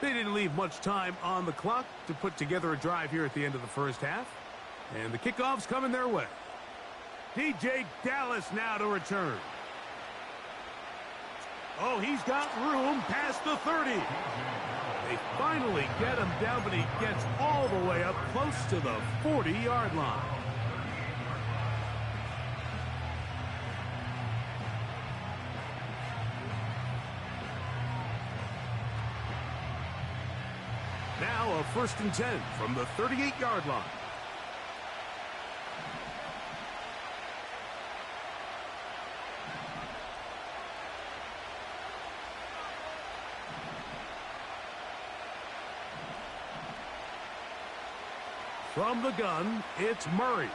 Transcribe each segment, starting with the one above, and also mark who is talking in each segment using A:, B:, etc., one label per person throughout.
A: They didn't leave much time on the clock to put together a drive here at the end of the first half. And the kickoff's coming their way. DJ Dallas now to return. Oh, he's got room past the 30. They finally get him down, but he gets all the way up close to the 40-yard line. Now a 1st and 10 from the 38-yard line. From the gun, it's Murray.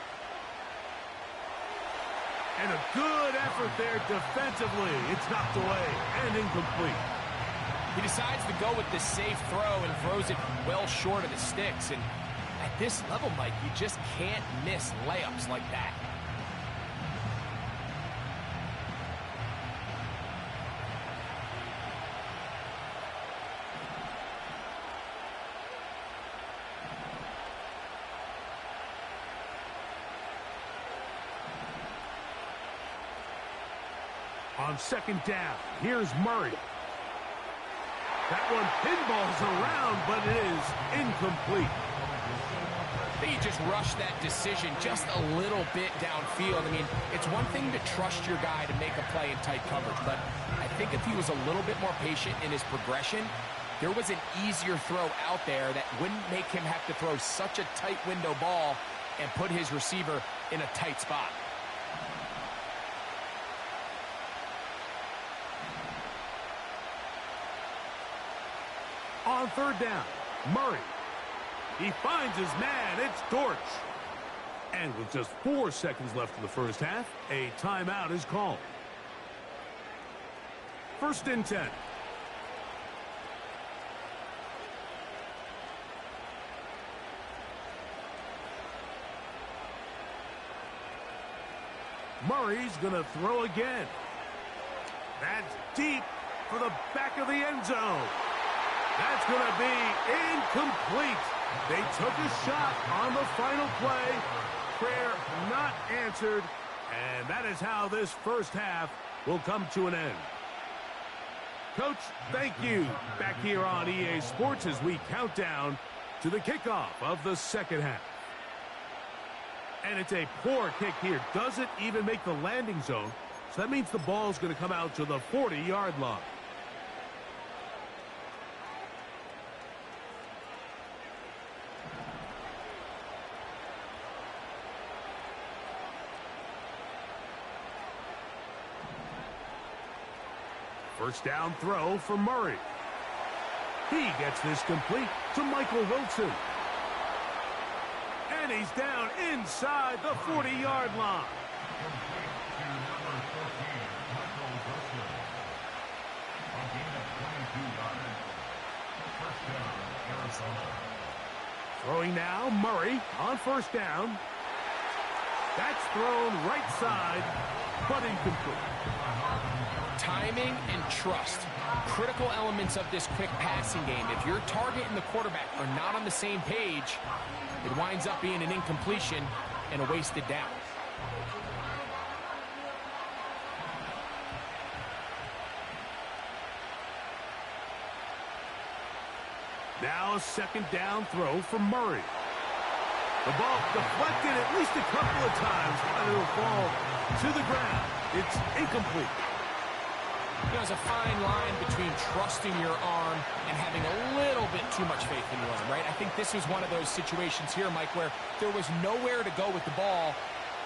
A: And a good effort there defensively. It's knocked away and incomplete.
B: He decides to go with the safe throw and throws it well short of the sticks. And at this level, Mike, you just can't miss layups like that.
A: On 2nd down, here's Murray. That one pinballs around, but it is incomplete.
B: I think he just rushed that decision just a little bit downfield. I mean, it's one thing to trust your guy to make a play in tight coverage, but I think if he was a little bit more patient in his progression, there was an easier throw out there that wouldn't make him have to throw such a tight window ball and put his receiver in a tight spot.
A: On 3rd down, Murray. He finds his man. It's Dortch. And with just 4 seconds left in the first half, a timeout is called. 1st and 10. Murray's going to throw again. That's deep for the back of the end zone. That's going to be incomplete. They took a shot on the final play. Prayer not answered. And that is how this first half will come to an end. Coach, thank you. Back here on EA Sports as we count down to the kickoff of the second half. And it's a poor kick here. Doesn't even make the landing zone. So that means the ball's going to come out to the 40-yard line. First down throw for Murray. He gets this complete to Michael Wilson. And he's down inside the 40-yard line. Throwing now, Murray on 1st down. That's thrown right side, but incomplete.
B: Timing and trust, critical elements of this quick passing game. If your target and the quarterback are not on the same page, it winds up being an incompletion and a wasted down.
A: Now a 2nd down throw for Murray. The ball deflected at least a couple of times, and it'll fall to the ground. It's incomplete.
B: You know, there's a fine line between trusting your arm and having a little bit too much faith in your arm, right? I think this was one of those situations here, Mike, where there was nowhere to go with the ball.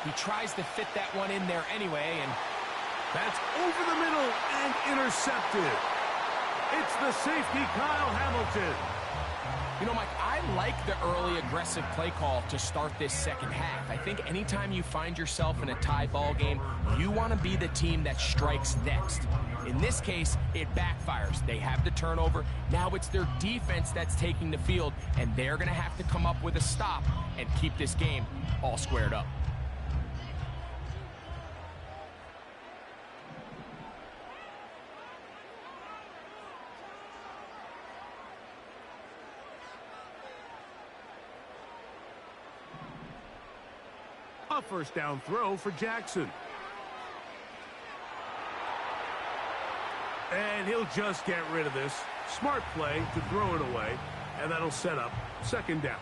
B: He tries to fit that one in there anyway, and
A: that's over the middle and intercepted. It's the safety, Kyle Hamilton.
B: You know, Mike, I like the early aggressive play call to start this second half. I think anytime you find yourself in a tie ball game, you want to be the team that strikes next. In this case, it backfires. They have the turnover. Now it's their defense that's taking the field, and they're going to have to come up with a stop and keep this game all squared up.
A: A first down throw for Jackson. And he'll just get rid of this. Smart play to throw it away, and that'll set up second down.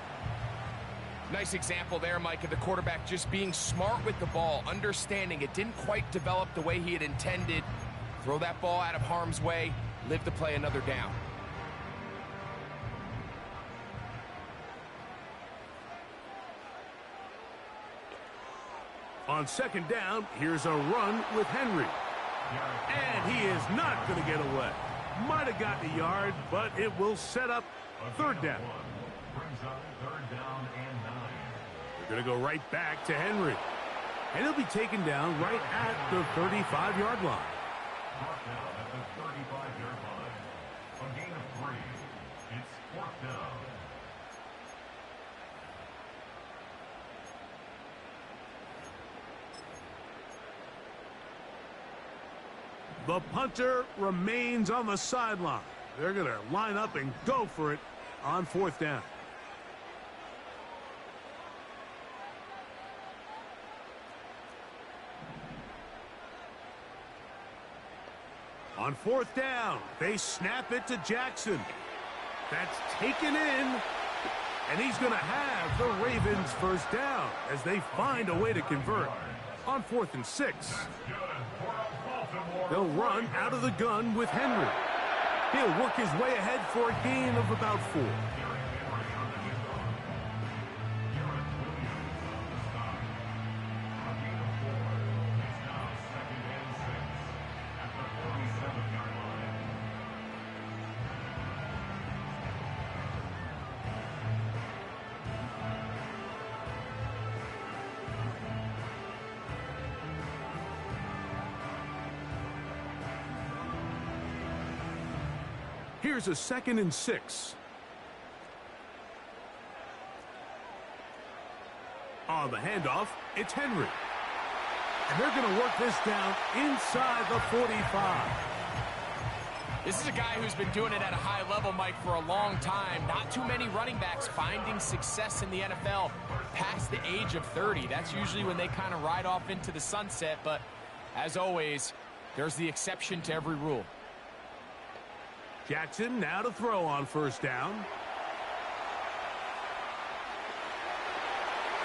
B: Nice example there, Mike, of the quarterback just being smart with the ball, understanding it didn't quite develop the way he had intended. Throw that ball out of harm's way, live to play another down.
A: On second down, here's a run with Henry. And he is not going to get away. Might have gotten a yard, but it will set up third down. They're going to go right back to Henry. And he'll be taken down right at the 35-yard line.
C: At the 35-yard line. A gain of 3. It's fourth down.
A: The punter remains on the sideline. They're going to line up and go for it on fourth down. On fourth down, they snap it to Jackson. That's taken in, and he's going to have the Ravens first down as they find a way to convert on 4th and 6. They'll run out of the gun with Henry. He'll work his way ahead for a gain of about 4. Here's a 2nd and 6. On the handoff, it's Henry. And they're going to work this down inside the 45.
B: This is a guy who's been doing it at a high level, Mike, for a long time. Not too many running backs finding success in the NFL past the age of 30. That's usually when they kind of ride off into the sunset. But as always, there's the exception to every rule.
A: Jackson now to throw on first down.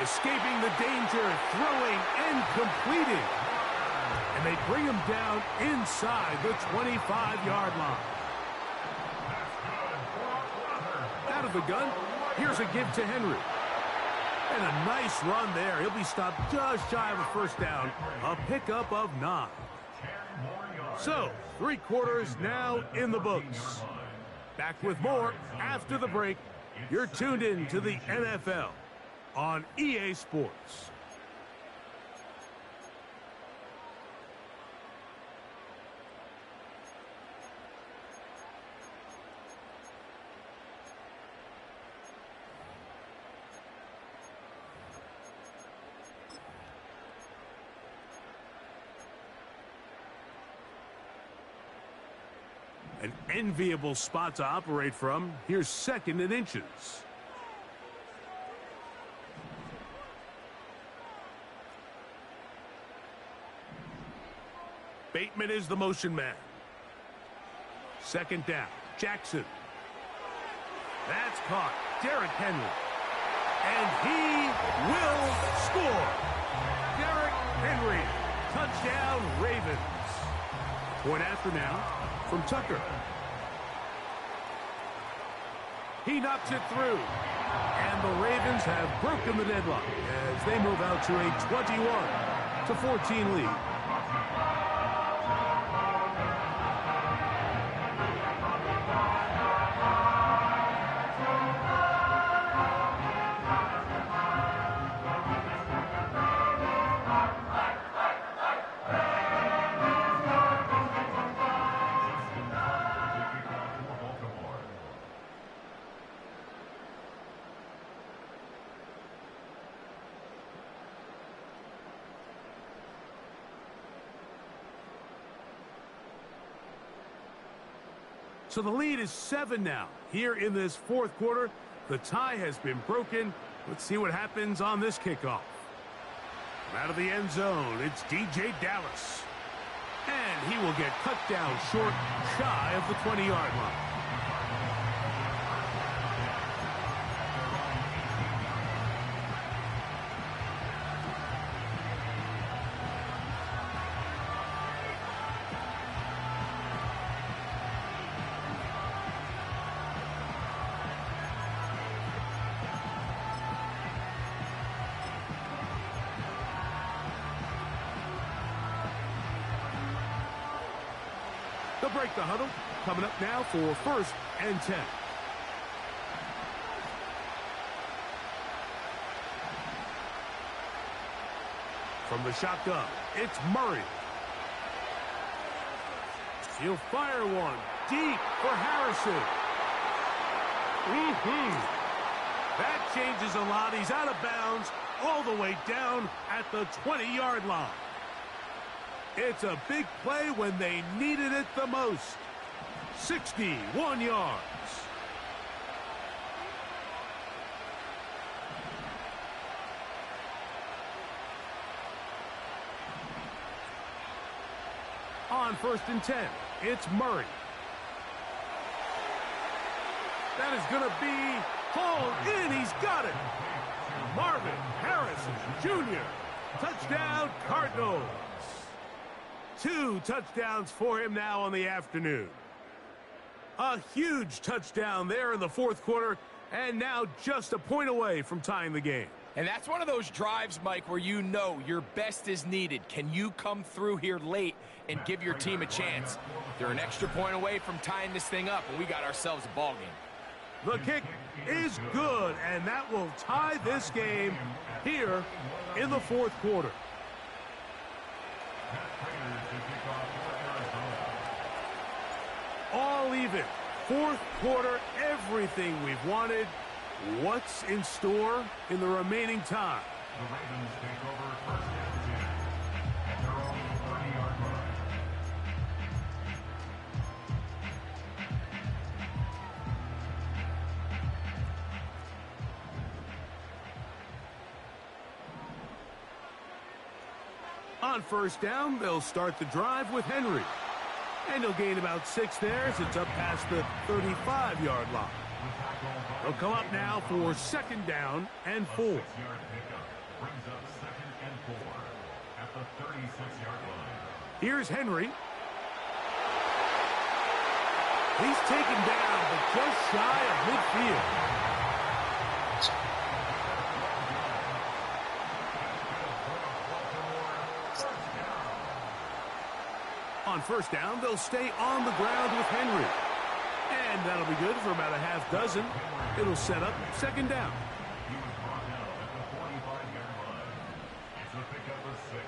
A: Escaping the danger, throwing and completing. And they bring him down inside the 25-yard line. Out of the gun, here's a give to Henry. And a nice run there. He'll be stopped just shy of a first down. A pickup of 9. So, 3 quarters now in the books. Back with more after the break. You're tuned in to the NFL on EA Sports. An enviable spot to operate from. Here's 2nd and inches. Bateman is the motion man. 2nd down. Jackson. That's caught. Derrick Henry. And he will score. Derrick Henry. Touchdown, Ravens. Point after now from Tucker. He knocks it through. And the Ravens have broken the deadlock as they move out to a 21-14 lead. So the lead is 7 now. Here in this 4th quarter, the tie has been broken. Let's see what happens on this kickoff. Out of the end zone, it's DJ Dallas. And he will get cut down short, shy of the 20-yard line. They'll break the huddle. Coming up now for 1st and 10. From the shotgun, it's Murray. He'll fire one deep for Harrison. That changes a lot. He's out of bounds all the way down at the 20-yard line. It's a big play when they needed it the most. 61 yards. On 1st and 10, it's Murray. That is going to be hauled in. He's got it. Marvin Harrison Jr. Touchdown, Cardinals. 2 touchdowns for him now on the afternoon. A huge touchdown there in the 4th quarter, and now just a point away from tying the game.
B: And that's one of those drives, Mike, where you know your best is needed. Can you come through here late and give your team a chance? They're an extra point away from tying this thing up, and we got ourselves a ball game.
A: The kick is good, and that will tie this game here in the 4th quarter. All even. 4th quarter, everything we've wanted. What's in store in the remaining time?
C: The Ravens take over 1st and 10 at their own 30-yard line.
A: On 1st down, they'll start the drive with Henry. And he'll gain about 6 there as it's up past the 35-yard line. They'll come up now for 2nd down and 4.
C: 6-yard pickup brings up 2nd and 4 at the 36-yard line.
A: Here's Henry. He's taken down, but just shy of midfield. On 1st down, they'll stay on the ground with Henry. And that'll be good for about a half dozen. It'll set up 2nd down.
C: He was brought down at the 45-yard line. It's a pickup of 6.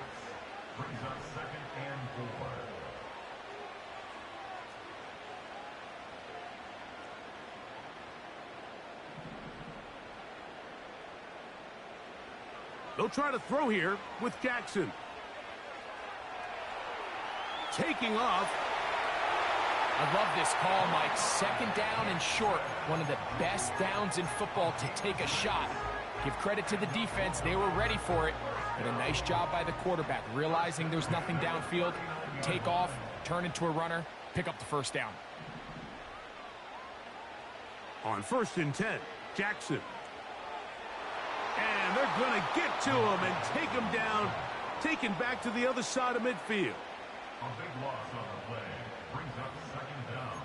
C: Brings up 2nd and 4.
A: They'll try to throw here with Jackson. Taking off.
B: I love this call, Mike. 2nd down and short. One of the best downs in football to take a shot. Give credit to the defense. They were ready for it. But a nice job by the quarterback, realizing there's nothing downfield. Take off, turn into a runner, pick up the 1st down.
A: On 1st and 10, Jackson. And they're going to get to him and take him down, taken back to the other side of midfield.
C: A big loss on the play. Brings up 2nd down.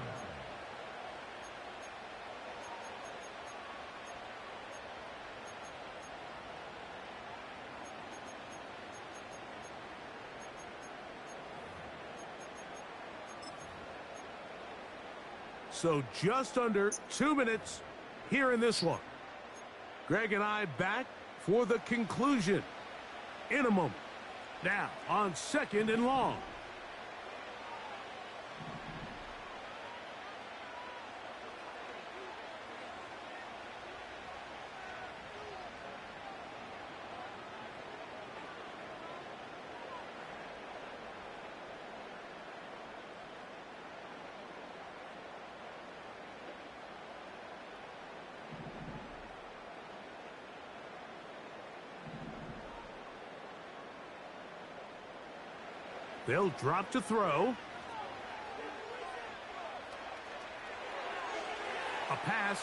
A: So just under 2 minutes here in this one. Greg and I back for the conclusion in a moment. Now on 2nd and long. They'll drop to throw. A pass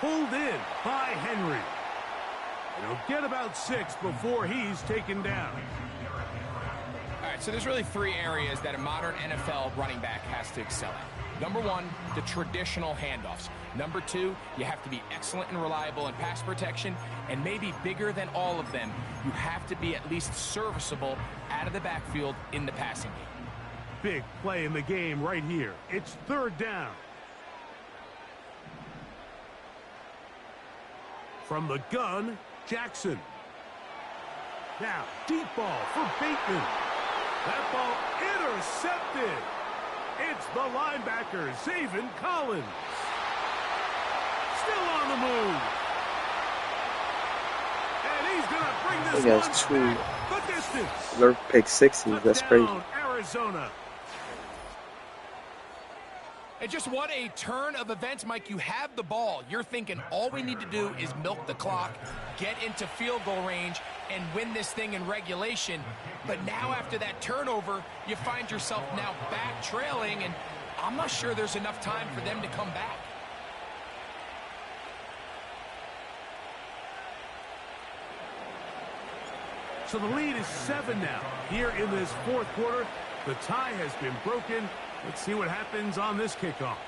A: pulled in by Henry. He'll get about 6 before he's taken down.
B: All right, so there's really 3 areas that a modern NFL running back has to excel at. Number 1, the traditional handoffs. Number 2, you have to be excellent and reliable in pass protection. And maybe bigger than all of them, you have to be at least serviceable out of the backfield in the passing game.
A: Big play in the game right here. It's 3rd down. From the gun, Jackson. Now, deep ball for Bateman. That ball intercepted. It's the linebacker, Zaven Collins. Still on the move. And he's going to bring this one back the distance.
D: They're pick 60s. That's crazy.
A: Arizona.
B: And just what a turn of events, Mike. You have the ball. You're thinking all we need to do is milk the clock, get into field goal range, and win this thing in regulation. But now after that turnover, you find yourself now back trailing, and I'm not sure there's enough time for them to come back.
A: So the lead is 7 now. Here in this 4th quarter, the tie has been broken. Let's see what happens on this kickoff.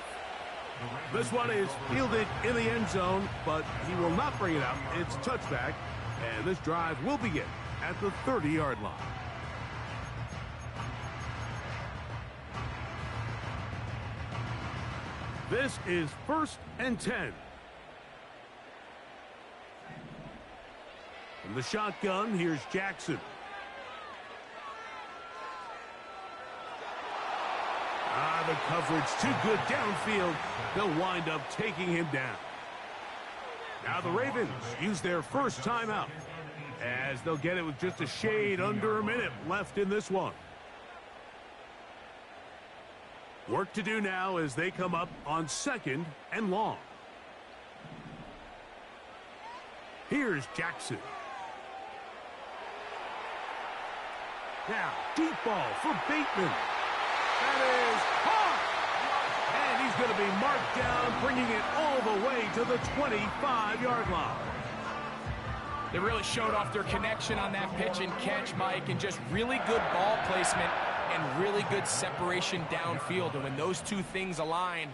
A: This one is fielded in the end zone, but he will not bring it out. It's touchback, and this drive will begin at the 30-yard line. This is 1st and 10. From the shotgun, here's Jackson. The coverage too good downfield. They'll wind up taking him down. Now the Ravens use their first timeout, as they'll get it with just a shade under a minute left in this one. Work to do now as they come up on 2nd and long. Here's Jackson. Now, deep ball for Bateman. That is caught. And he's going to be marked down, bringing it all the way to the 25-yard line.
B: They really showed off their connection on that pitch and catch, Mike, and just really good ball placement and really good separation downfield. And when those two things align,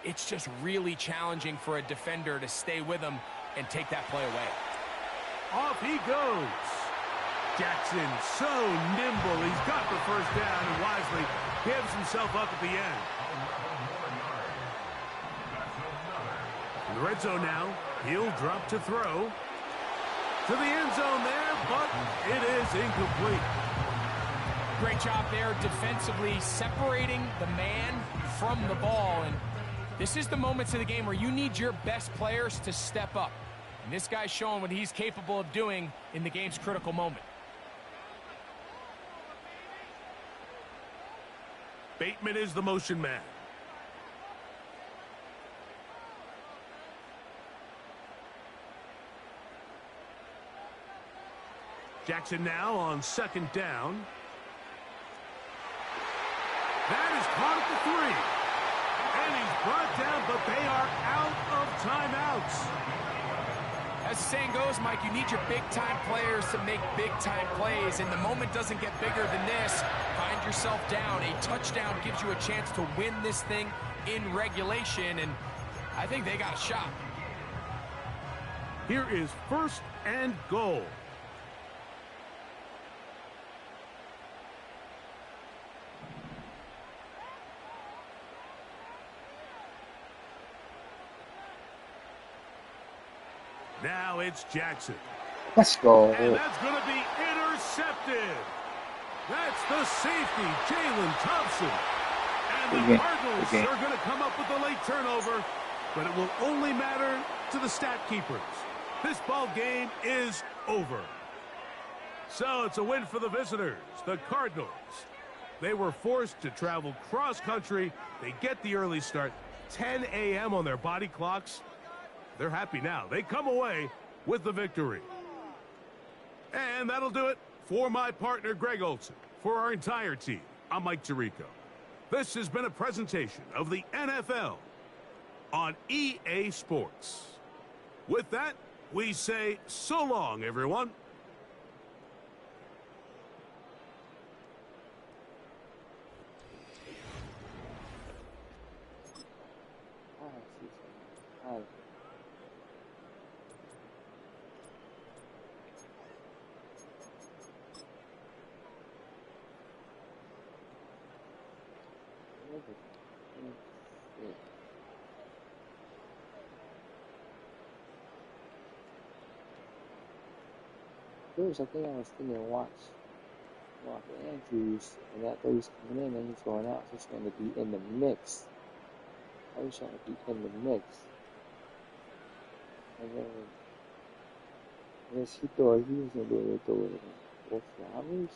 B: it's just really challenging for a defender to stay with them and take that play away.
A: Off he goes. Jackson so nimble. He's got the first down and wisely gives himself up at the end. In the red zone now, he'll drop to throw. To the end zone there, but it is incomplete.
B: Great job there defensively, separating the man from the ball. And this is the moments of the game where you need your best players to step up. And this guy's showing what he's capable of doing in the game's critical moment.
A: Bateman is the motion man. Jackson now on 2nd down. That is caught at the 3. And he's brought down, but they are out of timeouts.
B: As the saying goes, Mike, you need your big-time players to make big-time plays, and the moment doesn't get bigger than this. Find yourself down. A touchdown gives you a chance to win this thing in regulation, and I think they got a shot.
A: Here is 1st and goal. Now it's Jackson.
D: Let's go.
A: And that's going to be intercepted. That's the safety, Jalen Thompson. And the Cardinals are going to come up with a late turnover, but it will only matter to the stat keepers. This ball game is over. So it's a win for the visitors, the Cardinals. They were forced to travel cross-country. They get the early start, 10 a.m. on their body clocks. They're happy now. They come away with the victory. And that'll do it for my partner, Greg Olson, for our entire team. I'm Mike Tirico. This has been a presentation of the NFL on EA Sports. With that, we say so long, everyone.
D: First, I think I was thinking watch Andrews, and that though he's coming in and he's going out, so he's trying to be in the mix. I was trying to be in the mix. And then, I guess he thought he was going to be able to throw it in 4 flowers.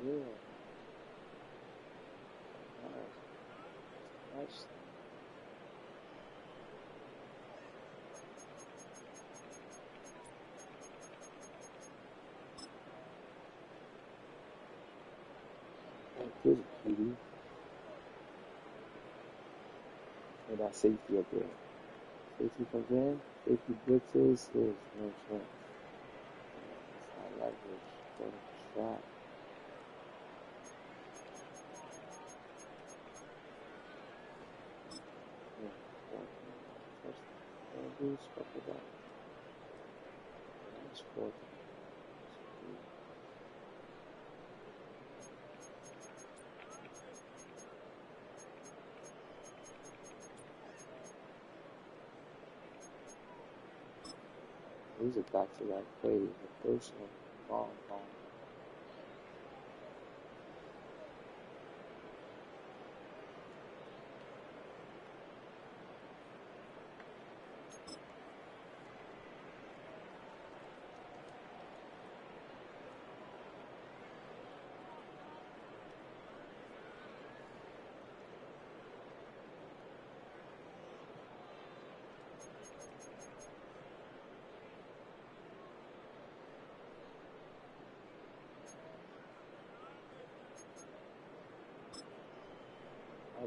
D: Yeah. That's good, Petey. And that safety up there. Safety comes in, safety blitzes, there's no chance. It's not leverage. Going to shot. Andrews, fuck it up. That's 4. These are back-to-back plays. The first one, long.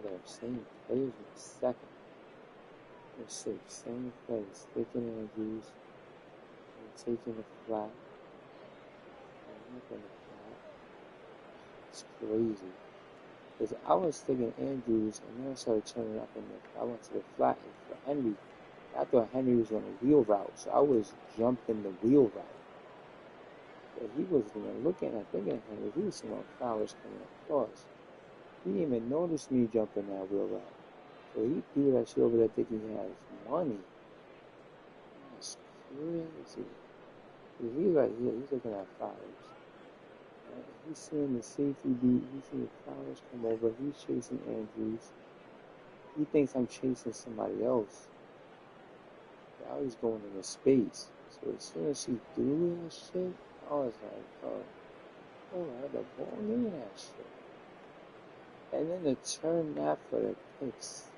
D: They're same plays in a second. They're safe, same plays. Taking Andrews and taking the flat. And making the flat. It's crazy. Because I was thinking Andrews and then I started turning up and I went to the flat and for Henry. I thought Henry was on a wheel route, so I was jumping the wheel route. But he wasn't even looking at thinking Henry. He was seeing flowers coming across. He didn't even notice me jumping that wheel route. So he threw that shit over there thinking he has money. That's crazy. He's right here. He's looking at flowers. He's seeing the safety beat. He's seeing the flowers come over. He's chasing Andrews. He thinks I'm chasing somebody else. Now he's going into space. So as soon as he threw that shit, I was like, oh, I had the ball in that shit. And then to turn that for the pick 6?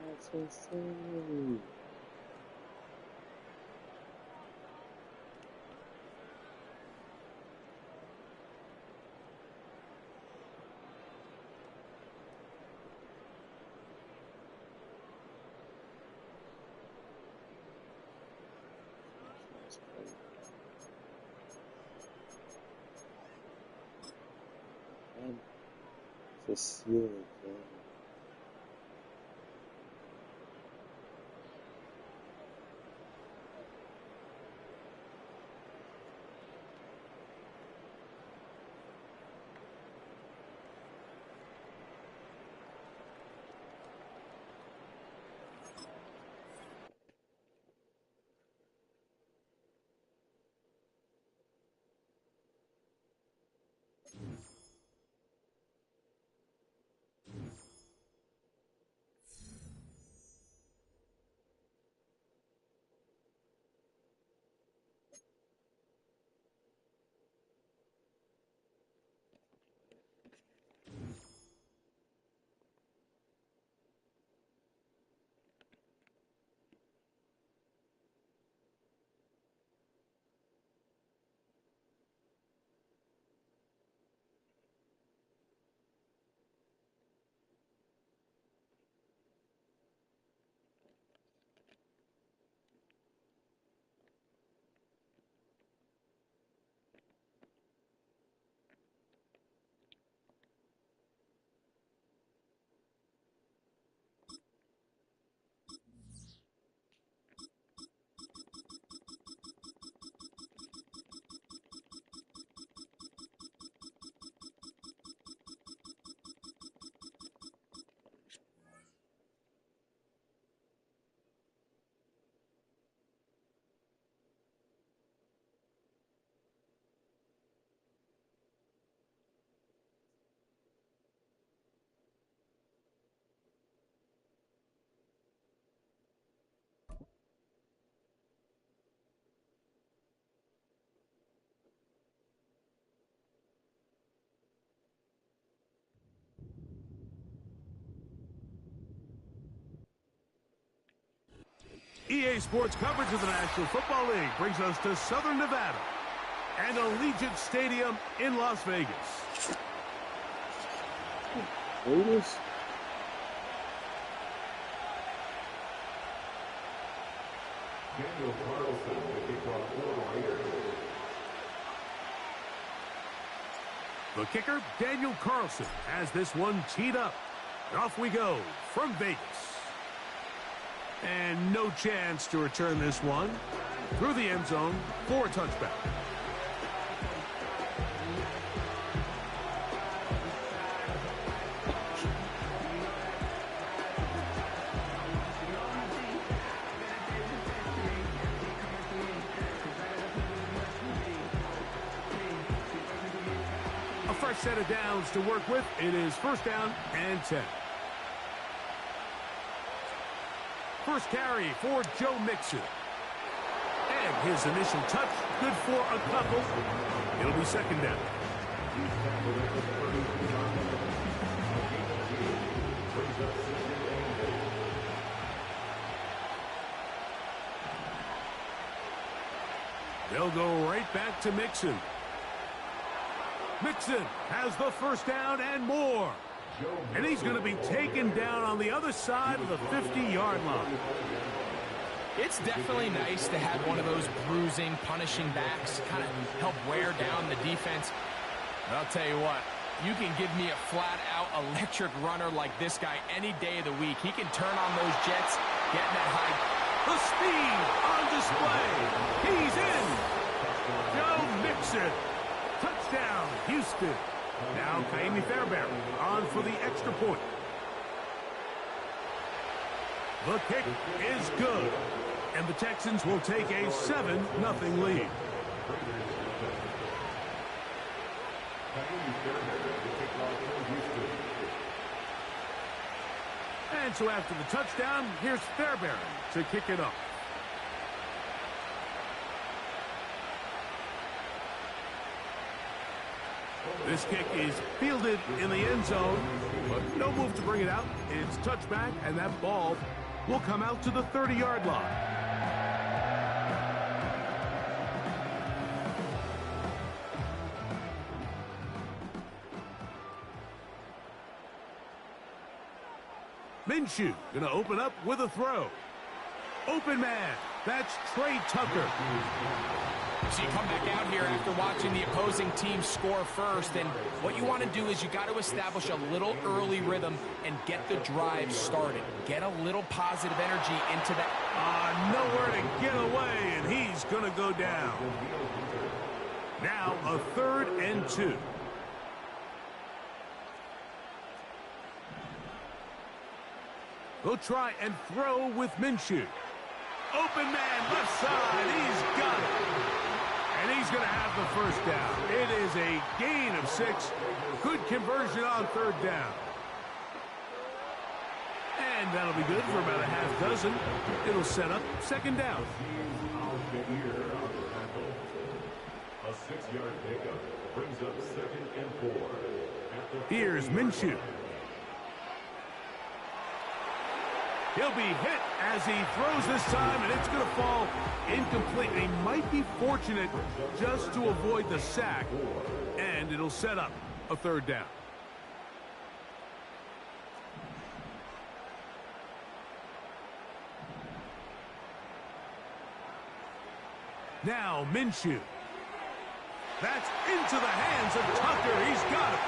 D: That's insane. That's crazy. And to seal it, man.
A: EA Sports coverage of the National Football League brings us to Southern Nevada and Allegiant Stadium in Las Vegas.
D: Vegas?
C: Daniel Carlson to kick off for the Raiders.
A: The kicker, Daniel Carlson, has this one teed up. And off we go from Vegas. And no chance to return this one through the end zone for a touchback. A fresh set of downs to work with. It is first down and 10. First carry for Joe Mixon. And his initial touch, good for a couple. It'll be second down. They'll go right back to Mixon. Mixon has the first down and more. And he's going to be taken down on the other side of the 50-yard line.
B: It's definitely nice to have one of those bruising, punishing backs kind of help wear down the defense. But I'll tell you what, you can give me a flat-out electric runner like this guy any day of the week. He can turn on those jets, get in that high.
A: The speed on display. He's in. Joe Mixon. Touchdown, Houston. Now Kaimi Fairbairn on for the extra point. The kick is good. And the Texans will take a 7-0 lead. And so after the touchdown, here's Fairbairn to kick it up. This kick is fielded in the end zone, but no move to bring it out. It's touchback, and that ball will come out to the 30-yard line. Minshew going to open up with a throw. Open man. That's Trey Tucker.
B: So you come back out here after watching the opposing team score first, and what you want to do is you got to establish a little early rhythm and get the drive started. Get a little positive energy into that.
A: Nowhere to get away, and he's going to go down. Now a 3rd and 2. They'll try and throw with Minshew. Open man, left side, he's got it. And he's going to have the first down. It is a gain of 6. Good conversion on 3rd down. And that'll be good for about a half dozen. It'll set up 2nd down.
C: A 6-yard pickup brings up 2nd and 4.
A: Here's Minshew. He'll be hit as he throws this time, and it's going to fall incomplete. He might be fortunate just to avoid the sack, and it'll set up a 3rd down. Now Minshew. That's into the hands of Tucker. He's got it.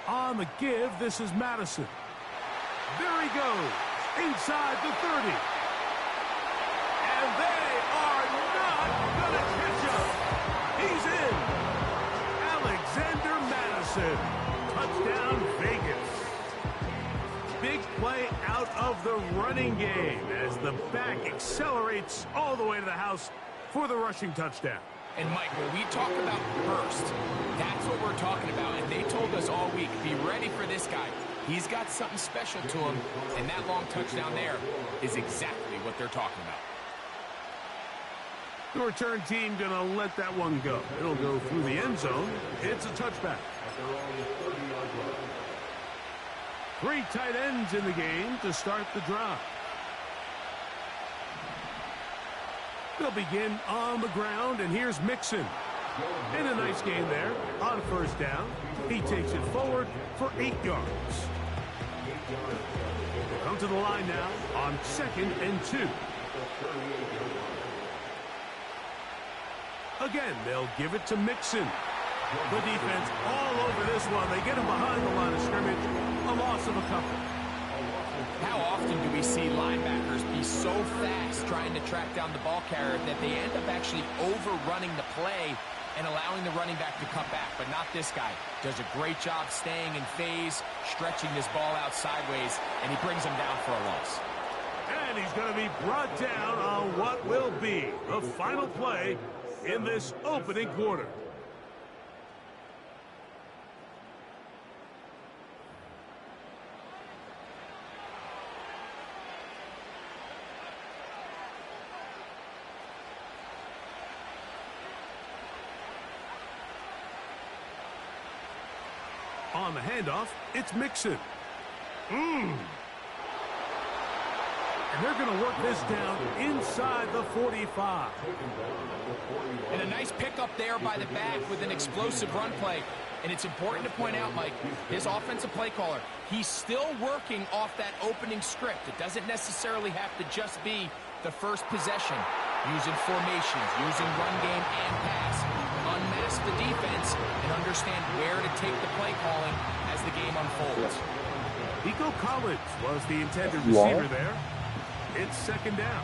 A: On the give, this is Madison. There he goes, inside the 30. And they are not going to catch him. He's in. Alexander Madison. Touchdown, Vegas. Big play out of the running game as the back accelerates all the way to the house for the rushing touchdown.
B: And, Mike, when we talk about burst, that's what we're talking about. And they told us all week, be ready for this guy. He's got something special to him, and that long touchdown there is exactly what they're talking about.
A: The return team going to let that one go. It'll go through the end zone. It's a touchback. Three tight ends in the game to start the drive. They'll begin on the ground, and here's Mixon. And a nice game there on first down. He takes it forward for 8 yards. They'll come to the line now on 2nd and 2. Again, they'll give it to Mixon. The defense all over this one. They get him behind the line of scrimmage. A loss of a couple.
B: How often do we see linebackers be so fast trying to track down the ball carrier that they end up actually overrunning the play and allowing the running back to cut back? But not this guy. Does a great job staying in phase, stretching this ball out sideways, and he brings him down for a loss.
A: And he's going to be brought down on what will be the final play in this opening quarter. On the handoff, it's Mixon. And they're going to work this down inside the 45.
B: And a nice pickup there by the back with an explosive run play. And it's important to point out, Mike, his offensive play caller, he's still working off that opening script. It doesn't necessarily have to just be the first possession. Using formations, using run game and pass. Unmask the defense and understand where to take the play calling as the game unfolds.
A: Nico Collins was the intended receiver there. It's 2nd down.